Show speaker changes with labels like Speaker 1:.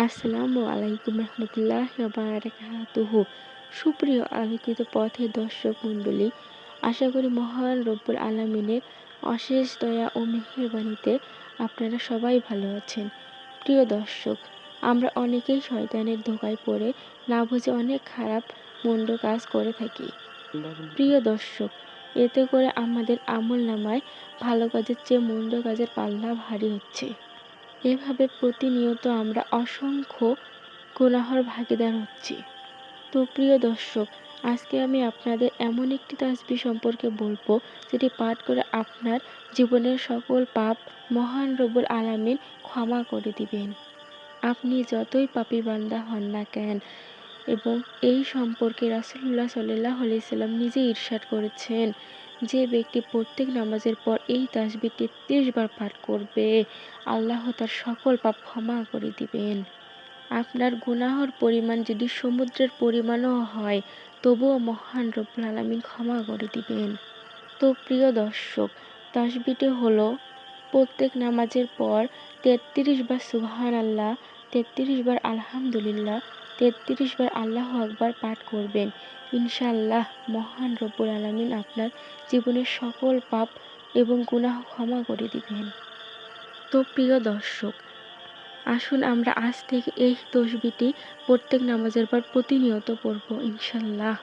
Speaker 1: আসসালামু আলাইকুম রহমতুল্লাহি ওয়া বারাকাতুহু। সুপ্রিয় আলোকিত পথের দর্শক মণ্ডলী, আশা করি মহান রব্বুল আলামিনের অশেষ দয়া ও মেহেরবানিতে আপনারা সবাই ভালো আছেন। প্রিয় দর্শক, আমরা অনেকেই শয়তানের ধোঁকায় পড়ে না বুঝে অনেক খারাপ মন্দ কাজ করে থাকি। প্রিয় দর্শক, এতে করে আমাদের আমলনামায় ভালো কাজের চেয়ে মন্দ কাজের পাল্লা ভারী হচ্ছে। এভাবে প্রতিনিয়ত আমরা অসংখ্য গুনাহর ভাগীদার হচ্ছি। তো প্রিয় দর্শক, আজকে আমি আপনাদের এমন একটি তাসবিহ সম্পর্কে বলবো, যেটি পাঠ করে আপনার জীবনের সকল পাপ মহান রব্বুল আলামিন ক্ষমা করে দিবেন। আপনি যতই পাপী বান্দা হন না কেন। এবং এই সম্পর্কে রাসূলুল্লাহ সাল্লাল্লাহু আলাইহি সাল্লাম নিজে ইরশাদ করেছেন, যে ব্যক্তি প্রত্যেক নামাজের পর এই তাসবিহ ৩৩ বার পাঠ করবে, আল্লাহ তার সকল পাপ ক্ষমা করে দিবেন। আপনার গুনাহর পরিমাণ যদি সমুদ্রের পরিমাণও হয়, তবুও মহান রব্বুল আলামিন ক্ষমা করে দিবেন। তো প্রিয় দর্শক, তাসবিহটি হলো প্রত্যেক নামাজের পর ৩৩ বার সুবহানাল্লাহ, ৩৩ বার আলহামদুলিল্লাহ, ৩৩ বার আল্লাহু আকবার পাঠ করবেন। ইনশাআল্লাহ মহান রব্বুল আলামিন আপনার জীবনের সকল পাপ এবং গুনাহ ক্ষমা করে দিবেন। তো প্রিয় দর্শক, আসুন আমরা আজ থেকে এই তাসবিহটি প্রত্যেক নামাজের পর প্রতিনিয়ত পড়ব ইনশাআল্লাহ।